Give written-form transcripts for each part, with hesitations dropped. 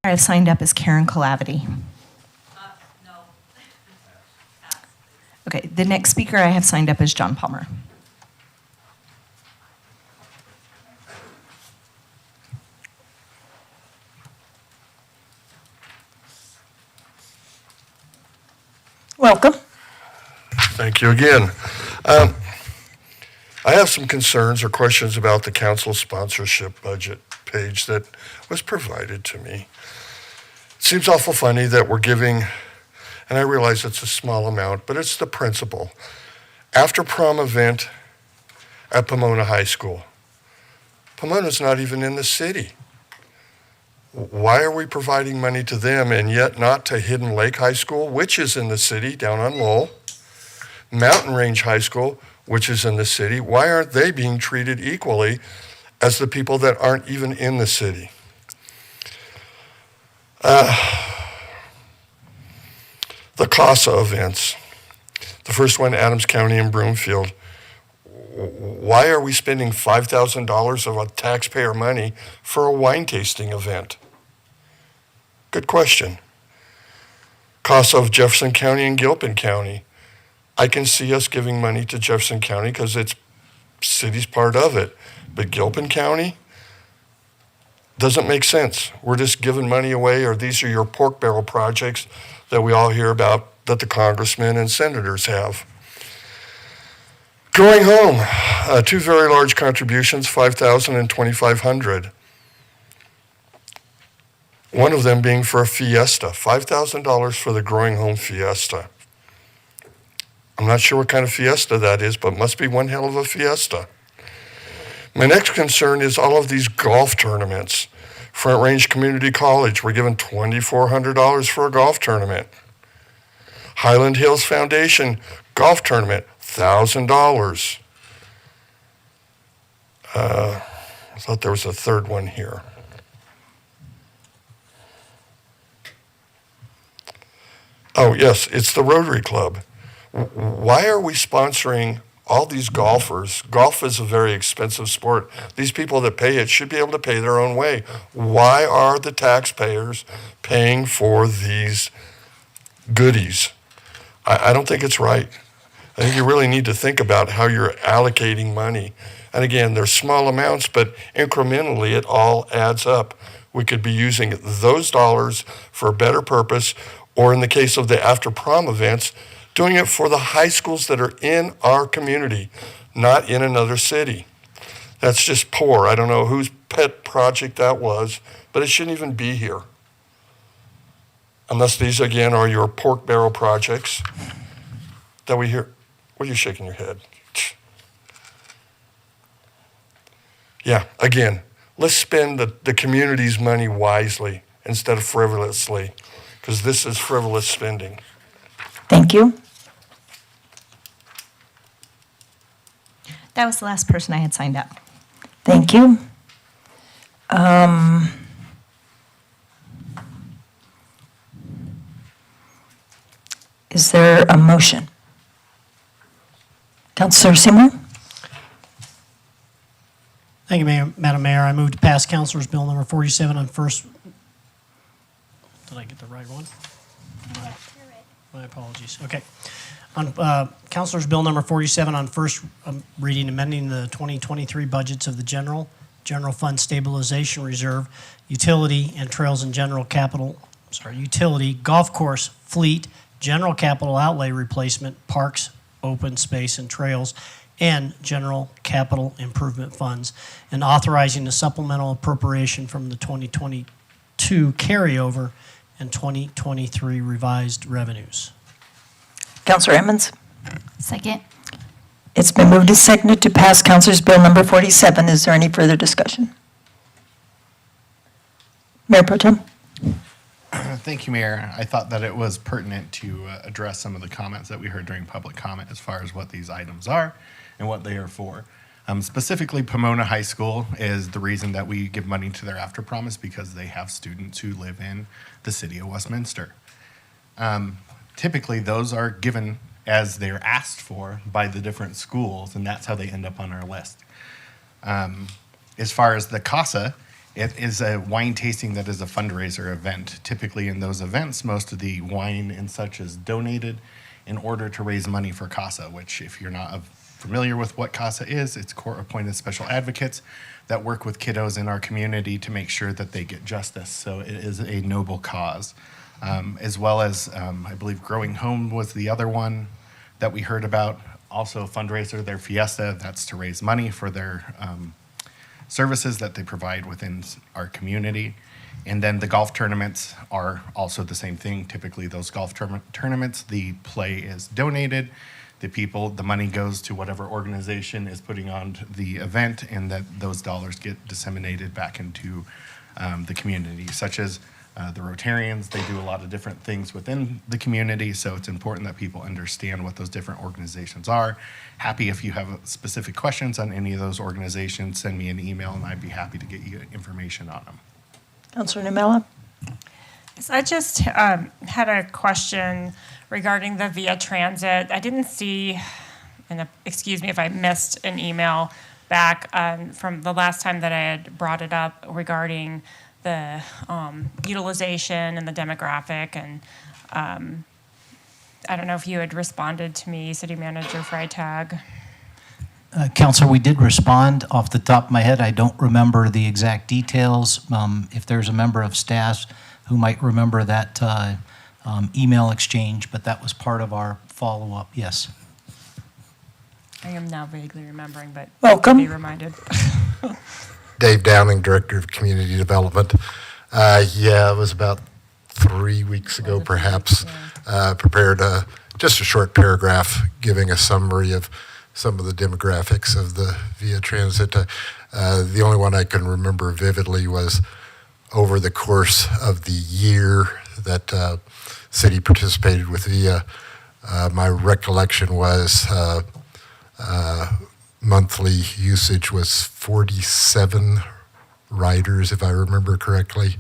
I have signed up as Karen Calavity. No. Okay, the next speaker I have signed up as John Palmer. Welcome. Thank you again. I have some concerns or questions about the council sponsorship budget page that was provided to me. It seems awful funny that we're giving, and I realize it's a small amount, but it's the principle. After prom event at Pomona High School. Pomona's not even in the city. Why are we providing money to them and yet not to Hidden Lake High School, which is in the city down on Lowell, Mountain Range High School, which is in the city? Why aren't they being treated equally as the people that aren't even in the city? The CASA events. The first one, Adams County and Broomfield. Why are we spending $5,000 of our taxpayer money for a wine tasting event? Good question. CASA of Jefferson County and Gilpin County. I can see us giving money to Jefferson County because it's city's part of it. But Gilpin County doesn't make sense. We're just giving money away, or these are your pork barrel projects that we all hear about that the congressmen and senators have. Going home, two very large contributions, $5,000 and $2,500. One of them being for a fiesta, $5,000 for the Growing Home Fiesta. I'm not sure what kind of fiesta that is, but it must be one hell of a fiesta. My next concern is all of these golf tournaments. Front Range Community College, we're giving $2,400 for a golf tournament. Highland Hills Foundation golf tournament, $1,000. I thought there was a third one here. Oh, yes, it's the Rotary Club. Why are we sponsoring all these golfers? Golf is a very expensive sport. These people that pay it should be able to pay their own way. Why are the taxpayers paying for these goodies? I don't think it's right. I think you really need to think about how you're allocating money. And again, they're small amounts, but incrementally it all adds up. We could be using those dollars for a better purpose, or in the case of the after prom events, doing it for the high schools that are in our community, not in another city. That's just poor. I don't know whose pet project that was, but it shouldn't even be here. Unless these, again, are your pork barrel projects that we hear. What are you shaking your head? Yeah, again, let's spend the community's money wisely instead of frivolously, because this is frivolous spending. Thank you. That was the last person I had signed up. Thank you. Is there a motion? Councilor Seymour? Thank you, Madam Mayor. I move to pass Councilor's Bill number 47 on first. Did I get the right one? My apologies. Okay. On Councilor's Bill number 47 on first reading, amending the 2023 budgets of the General Fund Stabilization Reserve, Utility and Trails and Utility, Golf Course, Fleet, General Capital Outlay Replacement, Parks, Open Space and Trails, and General Capital Improvement Funds, and authorizing a supplemental appropriation from the 2022 carryover and 2023 revised revenues. Councilor Emmons? Second. It's been moved and seconded to pass Councilor's Bill number 47. Is there any further discussion? Mayor Pro Tem? Thank you, Mayor. I thought that it was pertinent to address some of the comments that we heard during public comment as far as what these items are and what they are for. Specifically, Pomona High School is the reason that we give money to their after prom is because they have students who live in the city of Westminster. Typically, those are given as they're asked for by the different schools, and that's how they end up on our list. As far as the CASA, It is a wine tasting that is a fundraiser event. Typically in those events, most of the wine and such is donated in order to raise money for CASA, which if you're not familiar with what CASA is, it's court-appointed special advocates that work with kiddos in our community to make sure that they get justice. So it is a noble cause. As well as, I believe Growing Home was the other one that we heard about. Also a fundraiser, their Fiesta, that's to raise money for their services that they provide within our community. And then the golf tournaments are also the same thing. Typically those golf tournaments, the play is donated. The money goes to whatever organization is putting on the event, and that those dollars get disseminated back into the community, such as the Rotarians. They do a lot of different things within the community, so it's important that people understand what those different organizations are. Happy if you have specific questions on any of those organizations, send me an email and I'd be happy to get you information on them. Councilor Namella? So I just had a question regarding the Via Transit. I didn't see, and excuse me if I missed an email back from the last time that I had brought it up regarding the utilization and the demographic. And I don't know if you had responded to me, City Manager Freitag. Counselor, we did respond. Off the top of my head, I don't remember the exact details. If there's a member of staff who might remember that email exchange, but that was part of our follow-up, yes. I am now vaguely remembering, but Welcome. be reminded. Dave Downing, Director of Community Development. Yeah, it was about 3 weeks ago, perhaps. Prepared just a short paragraph giving a summary of some of the demographics of the Via Transit. The only one I can remember vividly was over the course of the year that city participated with Via. My recollection was monthly usage was 47 riders, if I remember correctly.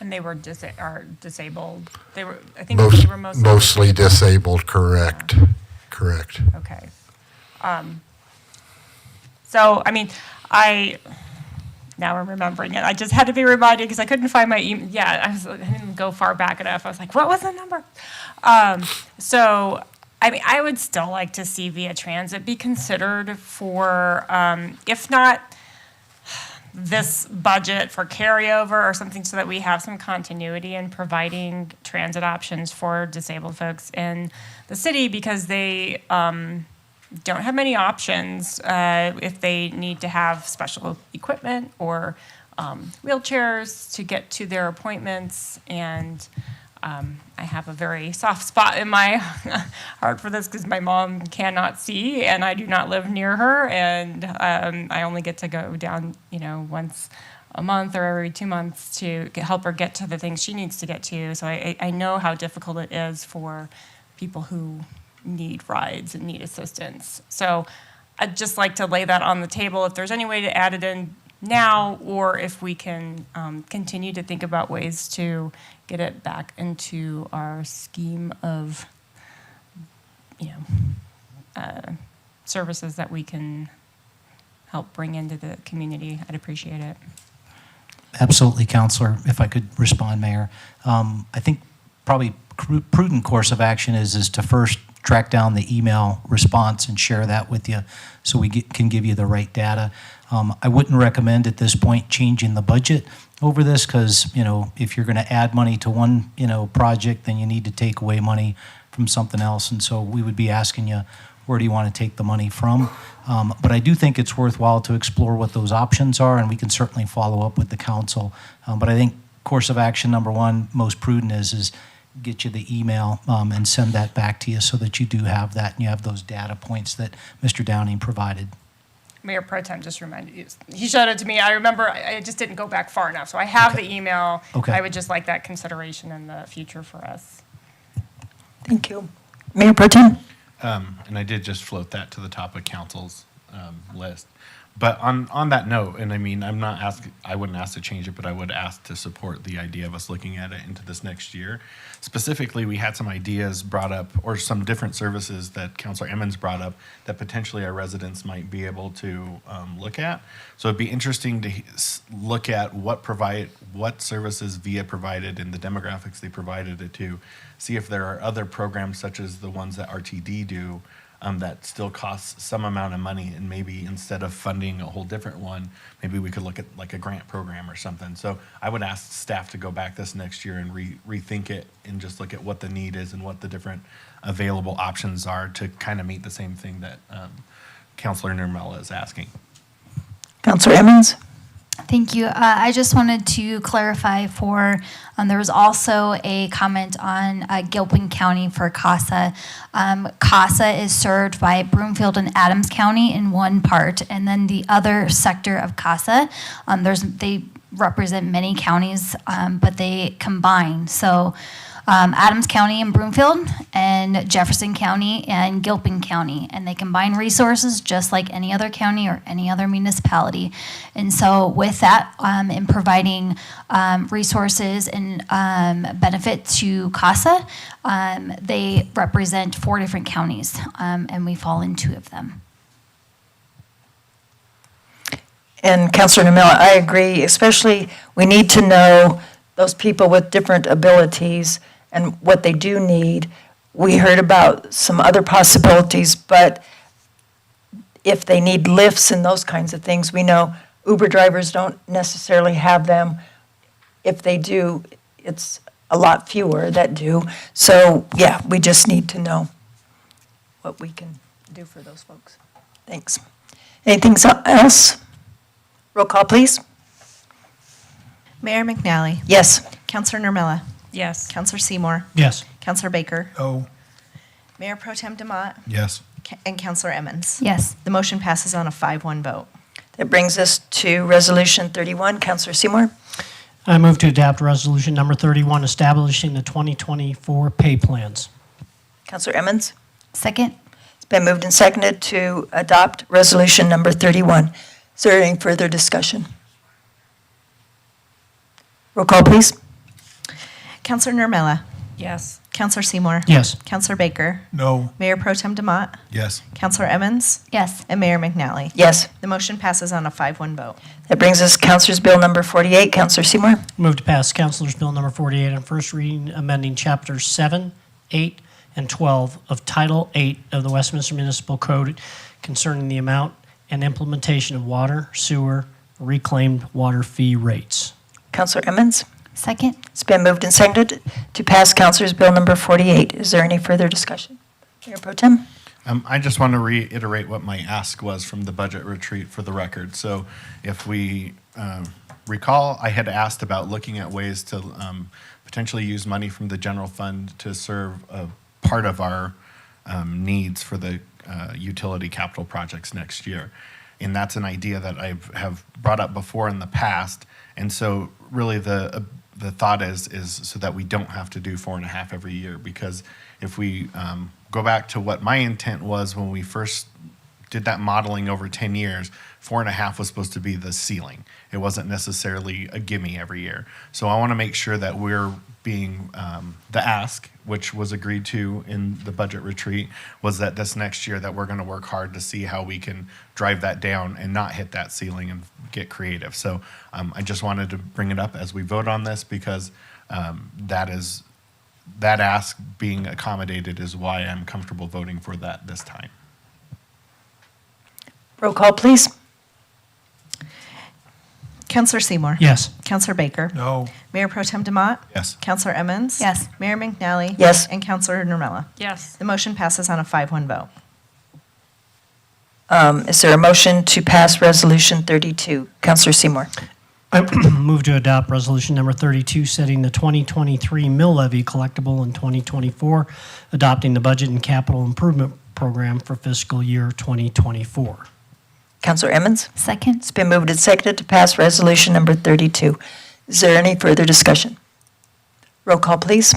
And they were disabled. They were, I think they were Mostly disabled, correct. Correct. Okay. So, I mean, now I'm remembering it. I just had to be reminded because I couldn't find my email. Yeah, I didn't go far back enough. I was like, what was the number? So, I mean, I would still like to see Via Transit be considered for, if not this budget, for carryover or something, so that we have some continuity in providing transit options for disabled folks in the city, because they don't have many options if they need to have special equipment or wheelchairs to get to their appointments. And I have a very soft spot in my heart for this because my mom cannot see and I do not live near her, and I only get to go down, once a month or every 2 months to help her get to the things she needs to get to. So I know how difficult it is for people who need rides and need assistance. So I'd just like to lay that on the table if there's any way to add it in now, or if we can continue to think about ways to get it back into our scheme of, services that we can help bring into the community. I'd appreciate it. Absolutely, Counselor. If I could respond, Mayor. I think probably prudent course of action is to first track down the email response and share that with you so we can give you the right data. I wouldn't recommend at this point changing the budget over this because, if you're going to add money to one, project, then you need to take away money from something else. And so we would be asking you, where do you want to take the money from? But I do think it's worthwhile to explore what those options are, and we can certainly follow up with the council. But I think course of action number one, most prudent is get you the email and send that back to you so that you do have that and you have those data points that Mr. Downing provided. Mayor Pro Tem just reminded you. He showed it to me. I remember I just didn't go back far enough. So I have the email. Okay. I would just like that consideration in the future for us. Thank you. Mayor Pro Tem? And I did just float that to the top of council's list. But on that note, and I mean, I wouldn't ask to change it, but I would ask to support the idea of us looking at it into this next year. Specifically, we had some ideas brought up, or some different services that Councilor Emmons brought up that potentially our residents might be able to look at. So it'd be interesting to look at what services VIA provided and the demographics they provided it to, see if there are other programs such as the ones that RTD do that still costs some amount of money, and maybe instead of funding a whole different one, maybe we could look at like a grant program or something. So I would ask staff to go back this next year and rethink it and just look at what the need is and what the different available options are to kind of meet the same thing that Councilor Nurmela is asking. Counselor Emmons? Thank you. I just wanted to clarify there was also a comment on Gilpin County for CASA. CASA is served by Broomfield and Adams County in one part, and then the other sector of CASA, they represent many counties, but they combine. So Adams County and Broomfield, and Jefferson County and Gilpin County, and they combine resources just like any other county or any other municipality. And so with that, in providing resources and benefit to CASA, they represent 4 different counties, and we fall in 2 of them. And Counselor Nurmela, I agree, especially we need to know those people with different abilities and what they do need. We heard about some other possibilities, but if they need lifts and those kinds of things, we know Uber drivers don't necessarily have them. If they do, it's a lot fewer that do. So, yeah, we just need to know what we can do for those folks. Thanks. Anything else? Roll call, please. Mayor McNally. Yes. Counselor Nurmela. Yes. Counselor Seymour. Yes. Counselor Baker. Oh. Mayor Pro Tem Demott. Yes. And Counselor Emmons. Yes. The motion passes on a 5-1 vote. That brings us to Resolution 31. Counselor Seymour? I move to adopt resolution number 31, establishing the 2024 pay plans. Counselor Emmons? Second? It's been moved and seconded to adopt Resolution number 31. Is there any further discussion? Roll call, please. Counselor Nurmela. Yes. Counselor Seymour. Yes. Counselor Baker. No. Mayor Pro Tem Demott. Yes. Counselor Emmons. Yes. And Mayor McNally. Yes. The motion passes on a 5-1 vote. That brings us Counselor's Bill number 48. Counselor Seymour? Move to pass Councilor's Bill number 48 on first reading, amending chapters 7, 8, and 12 of Title 8 of the Westminster Municipal Code concerning the amount and implementation of water, sewer, reclaimed water fee rates. Counselor Emmons? Second? It's been moved and seconded to pass Counselor's Bill number 48. Is there any further discussion? Mayor Pro Tem? I just want to reiterate what my ask was from the budget retreat for the record. So if we recall, I had asked about looking at ways to potentially use money from the general fund to serve a part of our needs for the utility capital projects next year. And that's an idea that I have brought up before in the past. And so really the thought is so that we don't have to do 4.5 every year, because if we go back to what my intent was when we first did that modeling over 10 years, 4.5 was supposed to be the ceiling. It wasn't necessarily a gimme every year. So I want to make sure that we're being, the ask, which was agreed to in the budget retreat, was that this next year that we're going to work hard to see how we can drive that down and not hit that ceiling and get creative. So I just wanted to bring it up as we vote on this, because that ask being accommodated is why I'm comfortable voting for that this time. Roll call, please. Counselor Seymour. Yes. Counselor Baker. No. Mayor Pro Tem Demott. Yes. Counselor Emmons. Yes. Mayor McNally. Yes. And Counselor Nurmela. Yes. The motion passes on a 5-1 vote. Is there a motion to pass Resolution 32? Counselor Seymour? I move to adopt resolution number 32, setting the 2023 mill levy collectible in 2024, adopting the budget and capital improvement program for fiscal year 2024. Counselor Emmons? Second? It's been moved and seconded to pass Resolution number 32. Is there any further discussion? Roll call, please.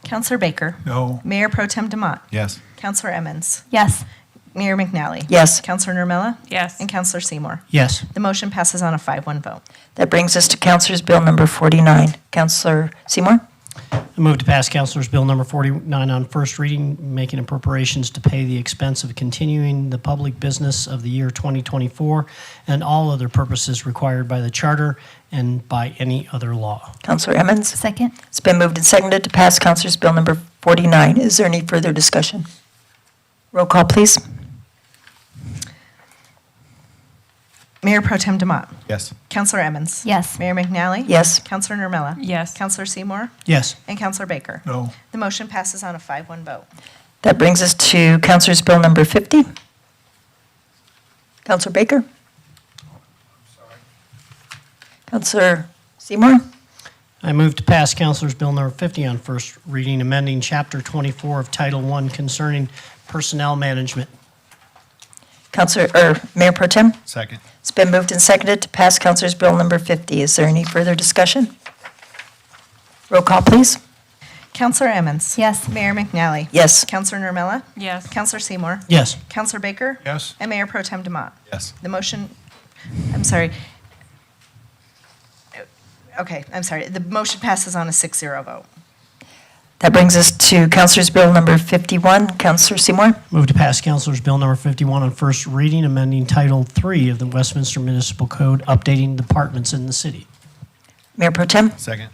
Counselor Baker. No. Mayor Pro Tem Demott. Yes. Counselor Emmons. Yes. Mayor McNally? Yes. Counselor Nermella? Yes. And Counselor Seymour? Yes. The motion passes on a 5-1 vote. That brings us to Counselor's Bill number 49. Counselor Seymour? I move to pass Councilor's Bill number 49 on first reading, making appropriations to pay the expense of continuing the public business of the year 2024 and all other purposes required by the charter and by any other law. Counselor Emmons? Second? It's been moved and seconded to pass Counselor's Bill number 49. Is there any further discussion? Roll call, please. Mayor Pro Tem Demott? Yes. Counselor Emmons? Yes. Mayor McNally? Yes. Counselor Nermella? Yes. Counselor Seymour? Yes. And Counselor Baker? No. The motion passes on a 5-1 vote. That brings us to Counselor's Bill number 50. Counselor Baker? Counselor Seymour? I move to pass Councilor's Bill number 50 on first reading, amending Chapter 24 of Title I concerning personnel management. Mayor Pro Tem? Second. It's been moved and seconded to pass Counselor's Bill number 50. Is there any further discussion? Roll call, please. Counselor Emmons? Yes. Mayor McNally? Yes. Counselor Nermella? Yes. Counselor Seymour? Yes. Counselor Baker? Yes. And Mayor Pro Tem Demott? Yes. The motion, I'm sorry. Okay, I'm sorry. The motion passes on a 6-0 vote. That brings us to Counselor's Bill number 51. Counselor Seymour? Move to pass Councilor's Bill number 51 on first reading, amending Title III of the Westminster Municipal Code, updating departments in the city. Mayor Pro Tem? Second.